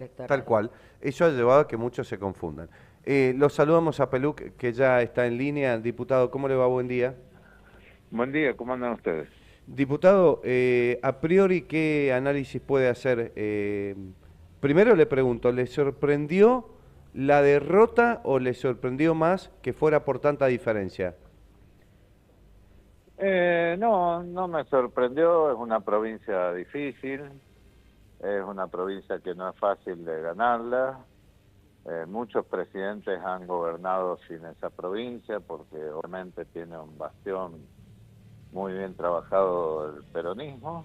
Tal electoral. cual. Eso ha llevado a que muchos se confundan. Los saludamos a Peluc, que ya está en línea. Diputado, ¿cómo le va? Buen día. Buen día, ¿cómo andan ustedes? Diputado, a priori, ¿qué análisis puede hacer? Primero le pregunto, ¿le sorprendió la derrota o le sorprendió más que fuera por tanta diferencia? No, no me sorprendió, es una provincia difícil, es una provincia que no es fácil de ganarla. Muchos presidentes han gobernado sin esa provincia porque obviamente tiene un bastión muy bien trabajado el peronismo,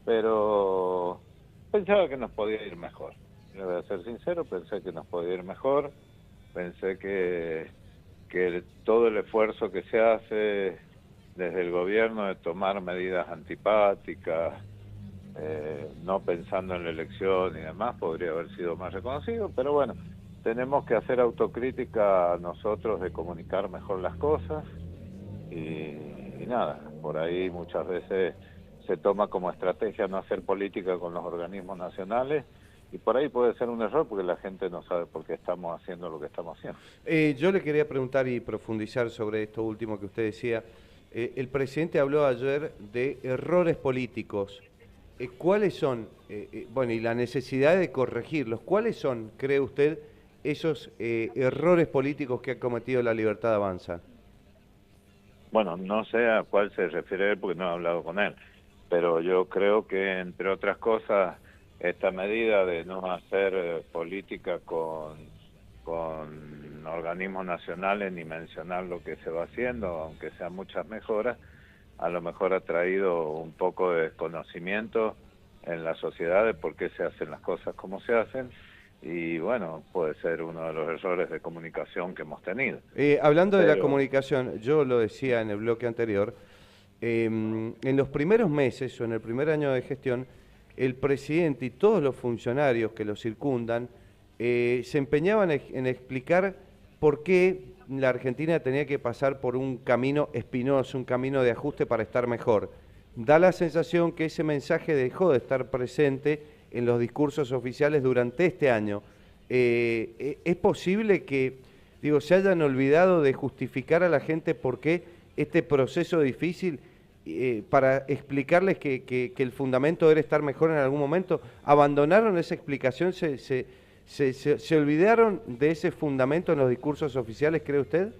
pero pensaba que nos podía ir mejor. Le voy a ser sincero, pensé que nos podía ir mejor, pensé que todo el esfuerzo que se hace desde el gobierno de tomar medidas antipáticas, no pensando en la elección y demás, podría haber sido más reconocido, pero bueno, tenemos que hacer autocrítica nosotros de comunicar mejor las cosas y nada, por ahí muchas veces se toma como estrategia no hacer política con los organismos nacionales y por ahí puede ser un error porque la gente no sabe por qué estamos haciendo lo que estamos haciendo. Yo le quería preguntar y profundizar sobre esto último que usted decía. El presidente habló ayer de errores políticos. ¿Cuáles son, bueno, y la necesidad de corregirlos? ¿Cuáles son, cree usted, esos errores políticos que ha cometido la Libertad Avanza? Bueno, no sé a cuál se refiere él porque no he hablado con él, pero yo creo que, entre otras cosas, esta medida de no hacer política con organismos nacionales ni mencionar lo que se va haciendo, aunque sean muchas mejoras, a lo mejor ha traído un poco de desconocimiento en la sociedad de por qué se hacen las cosas como se hacen, y bueno, puede ser uno de los errores de comunicación que hemos tenido. Hablando de la Pero comunicación, yo lo decía en el bloque anterior, en los primeros meses o en el primer año de gestión, el presidente y todos los funcionarios que lo circundan se empeñaban en explicar por qué la Argentina tenía que pasar por un camino espinoso, un camino de ajuste para estar mejor. Da la sensación que ese mensaje dejó de estar presente en los discursos oficiales durante este año. ¿Es posible que, digo, se hayan olvidado de justificar a la gente por qué este proceso difícil, para explicarles que el fundamento era estar mejor en algún momento? ¿Abandonaron esa explicación? ¿Se olvidaron de ese fundamento en los discursos oficiales, cree usted?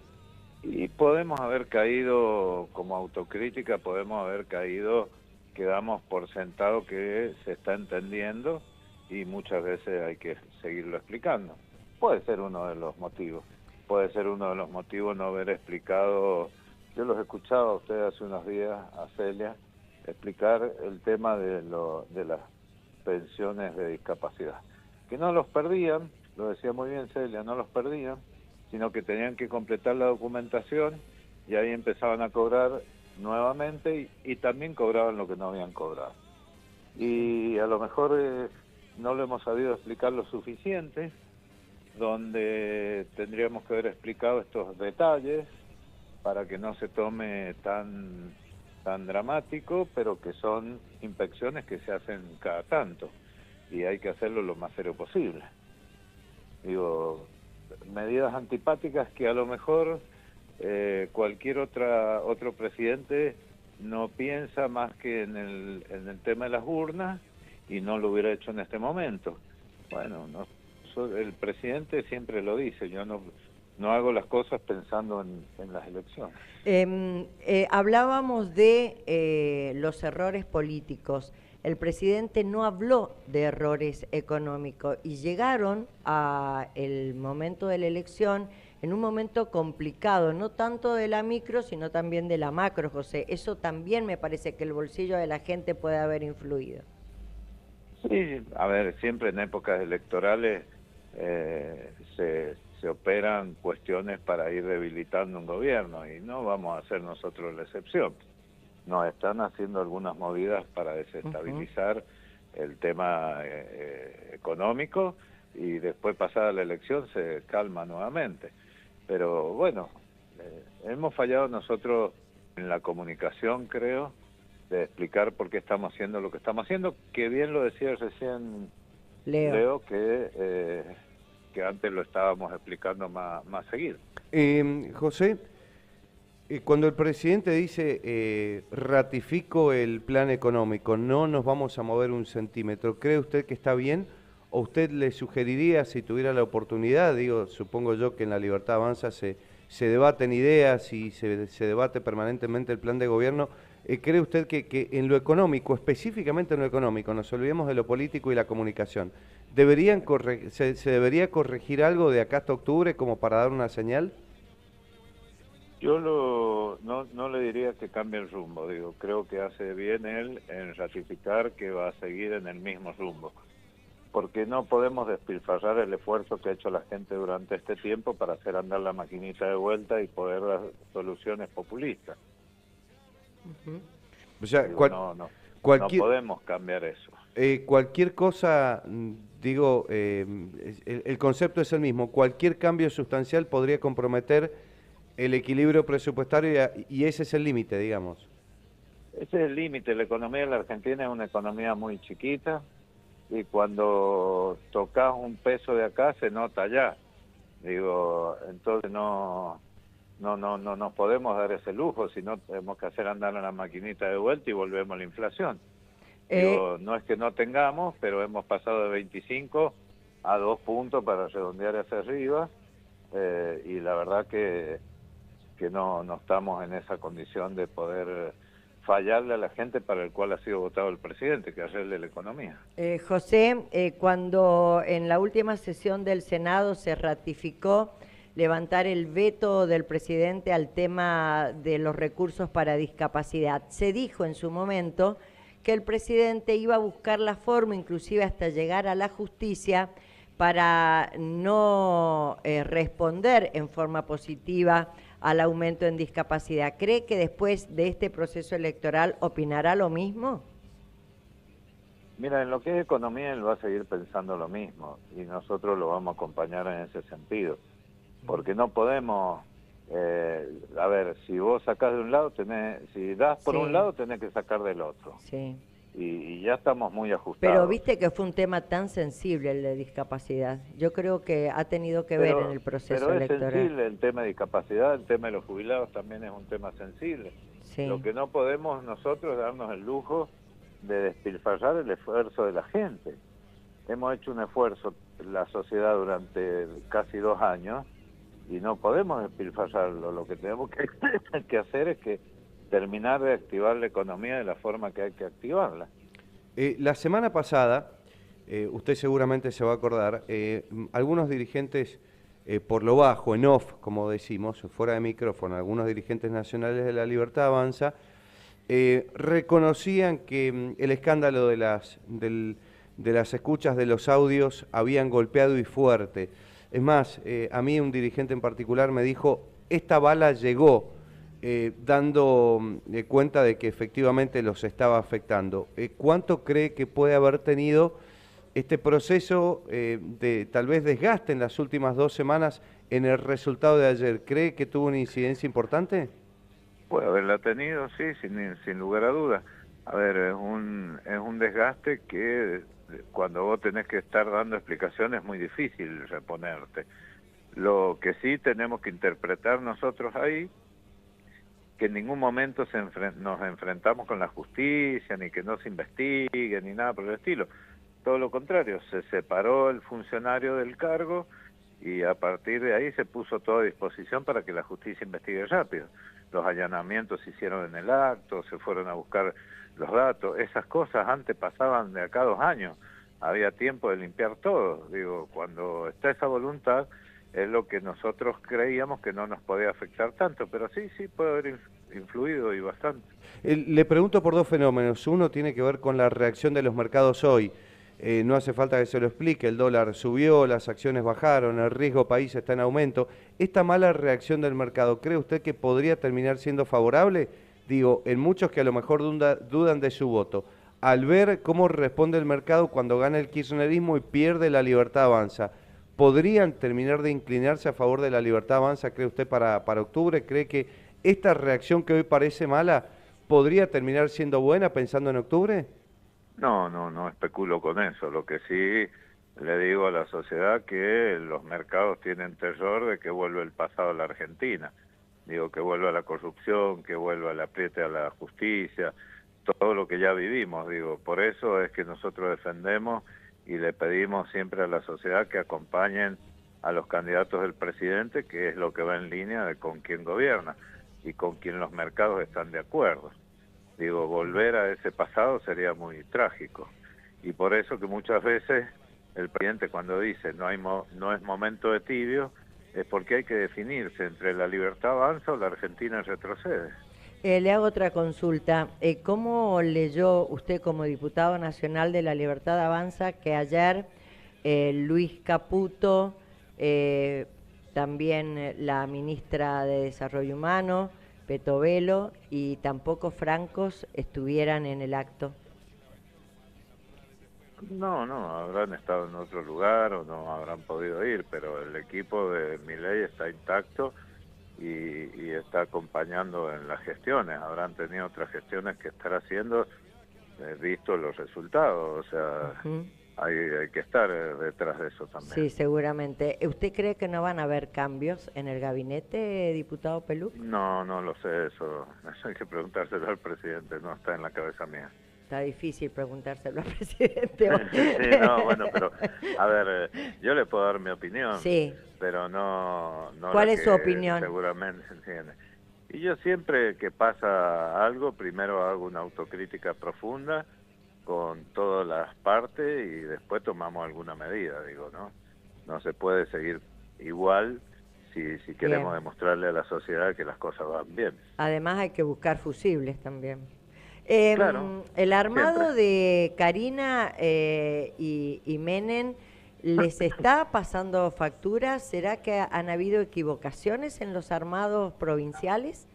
y podemos haber caído, como autocrítica, podemos haber caído, que damos por sentado que se está entendiendo y muchas veces hay que seguirlo explicando. Puede ser uno de los motivos, puede ser uno de los motivos no haber explicado. Yo los escuchaba a ustedes hace unos días, a Celia, explicar el tema de las pensiones de discapacidad, que no los perdían, lo decía muy bien Celia, no los perdían, sino que tenían que completar la documentación y ahí empezaban a cobrar nuevamente y también cobraban lo que no habían cobrado. Y a lo mejor no lo hemos sabido explicar lo suficiente, donde tendríamos que haber explicado estos detalles para que no se tome tan dramático, pero que son inspecciones que se hacen cada tanto y hay que hacerlo lo más serio posible. Digo, medidas antipáticas que a lo mejor cualquier otro presidente no piensa más que en el tema de las urnas y no lo hubiera hecho en este momento. Bueno, no, el presidente siempre lo dice, yo no hago las cosas pensando en las elecciones. Hablábamos de los errores políticos. El presidente no habló de errores económicos y llegaron a el momento de la elección en un momento complicado, no tanto de la micro, sino también de la macro, José. Eso también me parece que el bolsillo de la gente puede haber influido. Sí, a ver, siempre en épocas electorales se operan cuestiones para ir debilitando un gobierno y no vamos a ser nosotros la excepción. Nos están haciendo algunas movidas para desestabilizar el tema económico y después pasada la elección se calma nuevamente. Pero bueno, hemos fallado nosotros en la comunicación, creo, de explicar por qué estamos haciendo lo que estamos haciendo, que bien lo decía recién Leo que antes lo estábamos explicando más seguido. José, cuando el presidente dice ratifico el plan económico, no nos vamos a mover un centímetro, ¿cree usted que está bien? ¿O usted le sugeriría, si tuviera la oportunidad, digo, supongo yo que en La Libertad Avanza se debaten ideas y se debate permanentemente el plan de gobierno, ¿cree usted que en lo económico, específicamente en lo económico, nos olvidemos de lo político y la comunicación, se debería corregir algo de acá hasta octubre como para dar una señal? Yo no le diría que cambie el rumbo, digo, creo que hace bien él en ratificar que va a seguir en el mismo rumbo, porque no podemos despilfarrar el esfuerzo que ha hecho la gente durante este tiempo para hacer andar la maquinita de vuelta y poder dar soluciones populistas. O sea, digo, no podemos cambiar eso. Cualquier cosa, digo, el concepto es el mismo, cualquier cambio sustancial podría comprometer el equilibrio presupuestario y ese es el límite, digamos. Ese es el límite. La economía de la Argentina es una economía muy chiquita y cuando tocas un peso de acá se nota allá. Digo, entonces no nos podemos dar ese lujo, sino tenemos que hacer andar la maquinita de vuelta y volvemos a la inflación. Digo, no es que no tengamos, pero hemos pasado de 25 a 2 puntos para redondear hacia arriba y la verdad que no estamos en esa condición de poder fallarle a la gente para el cual ha sido votado el presidente, que arregle la economía. José, cuando en la última sesión del Senado se ratificó levantar el veto del presidente al tema de los recursos para discapacidad, se dijo en su momento que el presidente iba a buscar la forma, inclusive hasta llegar a la justicia, para no responder en forma positiva al aumento en discapacidad. ¿Cree que después de este proceso electoral opinará lo mismo? Mira, en lo que es economía él va a seguir pensando lo mismo y nosotros lo vamos a acompañar en ese sentido, porque no podemos, a ver, si vos sacás de un lado, si das por un lado, tenés que sacar del otro. Sí. Y ya estamos muy ajustados. Pero viste que fue un tema tan sensible el de discapacidad. Yo creo que ha tenido que ver en el proceso electoral. Pero es sensible el tema de discapacidad, el tema de los jubilados también es un tema sensible. Sí. Lo que no podemos nosotros es darnos el lujo de despilfarrar el esfuerzo de la gente. Hemos hecho un esfuerzo la sociedad durante casi 2 años y no podemos despilfarrarlo. Lo que tenemos que hacer es que terminar de activar la economía de la forma que hay que activarla. La semana pasada, usted seguramente se va a acordar, algunos dirigentes, por lo bajo, en off, como decimos, fuera de micrófono, algunos dirigentes nacionales de La Libertad Avanza, reconocían que el escándalo de las escuchas de los audios habían golpeado y fuerte. Es más, a mí un dirigente en particular me dijo, esta bala llegó, dando cuenta de que efectivamente los estaba afectando. ¿Cuánto cree que puede haber tenido este proceso de tal vez desgaste en las últimas 2 semanas en el resultado de ayer? ¿Cree que tuvo una incidencia importante? Puede haberla tenido, sí, sin lugar a dudas. A ver, es un desgaste que cuando vos tenés que estar dando explicaciones es muy difícil reponerte. Lo que sí tenemos que interpretar nosotros ahí, que en ningún momento nos enfrentamos con la justicia, ni que no se investigue, ni nada por el estilo. Todo lo contrario, se separó el funcionario del cargo y a partir de ahí se puso todo a disposición para que la justicia investigue rápido. Los allanamientos se hicieron en el acto, se fueron a buscar los datos, esas cosas antes pasaban de acá a 2 años, había tiempo de limpiar todo. Digo, cuando está esa voluntad, es lo que nosotros creíamos que no nos podía afectar tanto, pero sí puede haber influido y bastante. Le pregunto por 2 fenómenos. Uno tiene que ver con la reacción de los mercados hoy. No hace falta que se lo explique, el dólar subió, las acciones bajaron, el riesgo país está en aumento. ¿Esta mala reacción del mercado, cree usted que podría terminar siendo favorable? Digo, en muchos que a lo mejor dudan de su voto. Al ver cómo responde el mercado cuando gana el kirchnerismo y pierde La Libertad Avanza, ¿podrían terminar de inclinarse a favor de La Libertad Avanza, cree usted, para octubre? ¿Cree que esta reacción que hoy parece mala podría terminar siendo buena pensando en octubre? No especulo con eso. Lo que sí le digo a la sociedad que los mercados tienen terror de que vuelva el pasado a la Argentina. Digo, que vuelva la corrupción, que vuelva el apriete a la justicia, todo lo que ya vivimos, digo. Por eso es que nosotros defendemos y le pedimos siempre a la sociedad que acompañen a los candidatos del presidente, que es lo que va en línea de con quién gobierna y con quién los mercados están de acuerdo. Digo, volver a ese pasado sería muy trágico. Y por eso que muchas veces el presidente cuando dice no es momento de tibio, es porque hay que definirse entre la libertad avanza o la Argentina retrocede. Le hago otra consulta. ¿Cómo leyó usted como diputado nacional de La Libertad Avanza que ayer Luis Caputo, también la ministra de Desarrollo Humano, Petovelo, y tampoco Francos estuvieran en el acto? No, habrán estado en otro lugar o no habrán podido ir, pero el equipo de Milei está intacto y está acompañando en las gestiones. Habrán tenido otras gestiones que estar haciendo, visto los resultados, o sea, hay que estar detrás de eso también. Sí, seguramente. ¿Usted cree que no van a haber cambios en el gabinete, diputado Pelú? No lo sé, eso hay que preguntárselo al presidente, no está en la cabeza mía. Está difícil preguntárselo al presidente. Sí, no, bueno, pero a ver, yo le puedo dar mi opinión, sí, pero no ¿cuál es su opinión? Seguramente se entiende. Y yo siempre que pasa algo, primero hago una autocrítica profunda con todas las partes y después tomamos alguna medida, digo, ¿no? No se puede seguir igual si queremos demostrarle a la sociedad que las cosas van bien. Además hay que buscar fusibles también. Claro, el armado siempre. de Karina y Menem, ¿les está pasando facturas? ¿Será que han habido equivocaciones en los armados provinciales?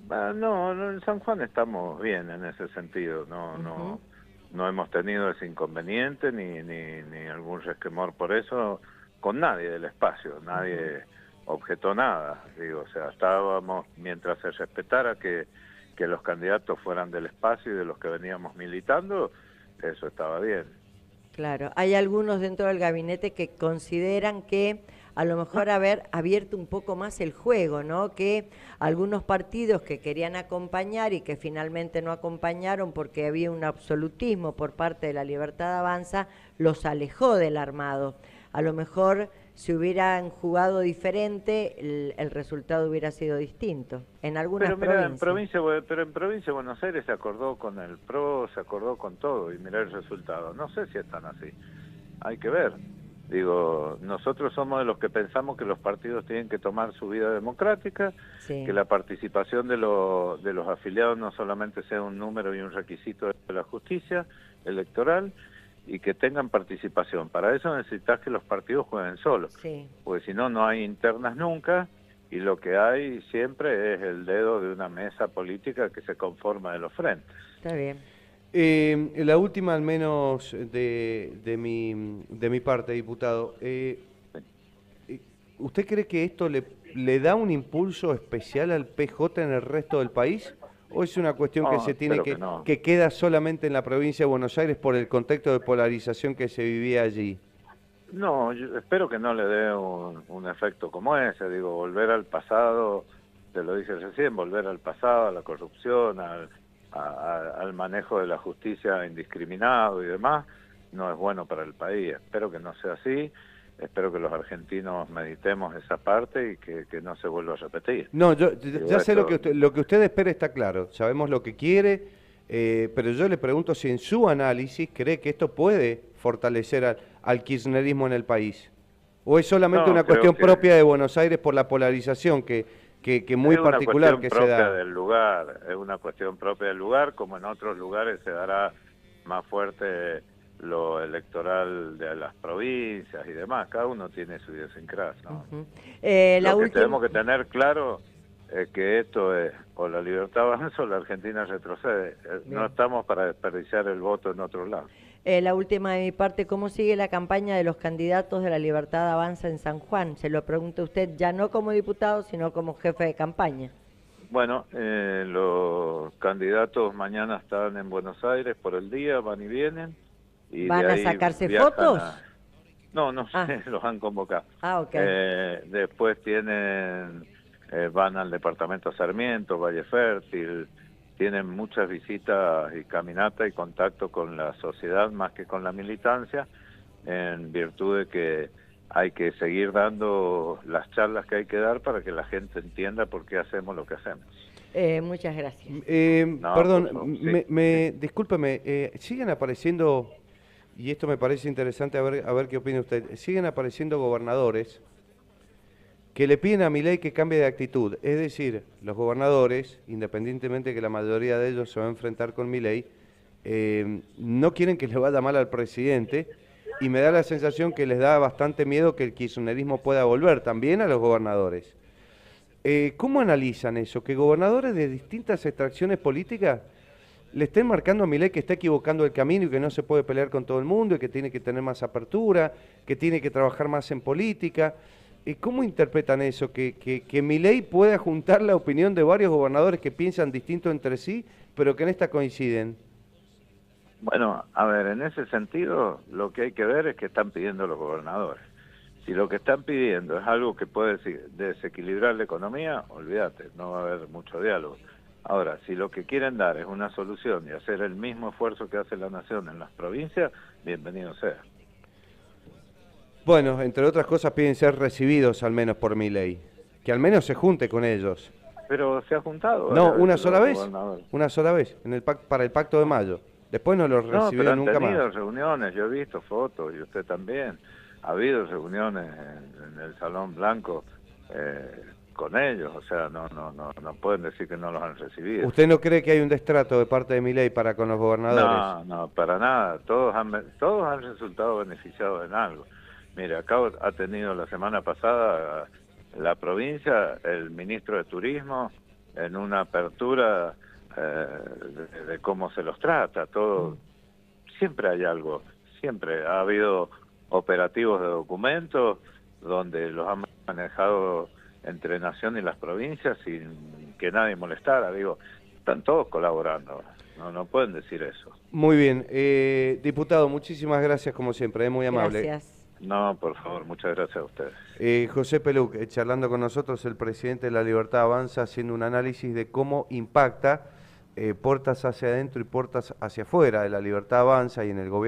No, en San Juan estamos bien en ese sentido, no hemos tenido ese inconveniente ni algún resquemor por eso con nadie del espacio, nadie objetó nada, digo, o sea, estábamos mientras se respetara que los candidatos fueran del espacio y de los que veníamos militando, eso estaba bien. Claro, hay algunos dentro del gabinete que consideran que a lo mejor haber abierto un poco más el juego, ¿no? Que algunos partidos que querían acompañar y que finalmente no acompañaron porque había un absolutismo por parte de La Libertad Avanza, los alejó del armado. A lo mejor si hubieran jugado diferente, el resultado hubiera sido distinto. En algunas provincias. Pero en provincia de Buenos Aires se acordó con el PRO, se acordó con todo, y mirá el resultado. No sé si están así. Hay que ver. Digo, nosotros somos de los que pensamos que los partidos tienen que tomar su vida democrática, que la participación de los afiliados no solamente sea un número y un requisito de la justicia electoral, y que tengan participación. Para eso necesitas que los partidos jueguen solos, porque si no, no hay internas nunca, y lo que hay siempre es el dedo de una mesa política que se conforma de los frentes. Está bien. La última, al menos de mi parte, diputado. ¿Usted cree que esto le da un impulso especial al PJ en el resto del país? ¿O es una cuestión que se tiene que queda solamente en la provincia de Buenos Aires por el contexto de polarización que se vivía allí? No, yo espero que no le dé un efecto como ese, digo, volver al pasado, te lo dije recién, volver al pasado, a la corrupción, al manejo de la justicia indiscriminado y demás, no es bueno para el país. Espero que no sea así. Espero que los argentinos meditemos esa parte y que no se vuelva a repetir. No, yo ya sé lo que usted espera, está claro. Sabemos lo que quiere, pero yo le pregunto si en su análisis cree que esto puede fortalecer al kirchnerismo en el país. ¿O es solamente una cuestión propia de Buenos Aires por la polarización que muy particular que se da? Es una cuestión propia del lugar, como en otros lugares se dará más fuerte lo electoral de las provincias y demás, cada uno tiene su idiosincrasia, ¿no? Lo que tenemos que tener claro es que esto es o la libertad avanza o la Argentina retrocede. No estamos para desperdiciar el voto en otro lado. La última de mi parte, ¿cómo sigue la campaña de los candidatos de La Libertad Avanza en San Juan? Se lo pregunta usted ya no como diputado, sino como jefe de campaña. Bueno, los candidatos mañana están en Buenos Aires por el día, van y vienen. Y ¿Van de a ahí sacarse viajan fotos? No, no Ah. sé, los han convocado. Ok. Después van al departamento Sarmiento, Valle Fértil, tienen muchas visitas y caminatas y contacto con la sociedad más que con la militancia, en virtud de que hay que seguir dando las charlas que hay que dar para que la gente entienda por qué hacemos lo que hacemos. Muchas gracias. No, Perdón, por favor, sí. discúlpeme, siguen apareciendo, y esto me parece interesante, a ver qué opina usted, siguen apareciendo gobernadores que le piden a Milei que cambie de actitud. Es decir, los gobernadores, independientemente de que la mayoría de ellos se va a enfrentar con Milei, no quieren que le vaya mal al presidente, y me da la sensación que les da bastante miedo que el kirchnerismo pueda volver también a los gobernadores. ¿Cómo analizan eso? Que gobernadores de distintas extracciones políticas le estén marcando a Milei que está equivocando el camino y que no se puede pelear con todo el mundo y que tiene que tener más apertura, que tiene que trabajar más en política. ¿Cómo interpretan eso? Que Milei pueda juntar la opinión de varios gobernadores que piensan distinto entre sí, pero que en esta coinciden. Bueno, a ver, en ese sentido, lo que hay que ver es qué están pidiendo los gobernadores. Si lo que están pidiendo es algo que puede desequilibrar la economía, olvídate, no va a haber mucho diálogo. Ahora, si lo que quieren dar es una solución y hacer el mismo esfuerzo que hace la nación en las provincias, bienvenido sea. Bueno, entre otras cosas piden ser recibidos al menos por Milei, que al menos se junte con ellos. Pero se ha juntado. No, una sola vez, para el Pacto de Mayo. Después no lo recibió nunca más. No, pero han tenido reuniones, yo he visto fotos, y usted también. Ha habido reuniones en el Salón Blanco con ellos, o sea, no pueden decir que no los han recibido. ¿Usted no cree que hay un destrato de parte de Milei para con los gobernadores? No, para nada, todos han resultado beneficiados en algo. Mire, acá ha tenido la semana pasada la provincia, el ministro de Turismo, en una apertura de cómo se los trata, todo. Siempre hay algo, siempre ha habido operativos de documentos donde los han manejado entre Nación y las provincias sin que nadie molestara. Digo, están todos colaborando, no pueden decir eso. Muy bien, diputado, muchísimas gracias como siempre, es muy amable. Gracias. No, por favor, muchas gracias a ustedes. José Peluc, charlando con nosotros, el presidente de La Libertad Avanza, haciendo un análisis de cómo impacta puertas hacia adentro y puertas hacia afuera de La Libertad Avanza y en el gobierno.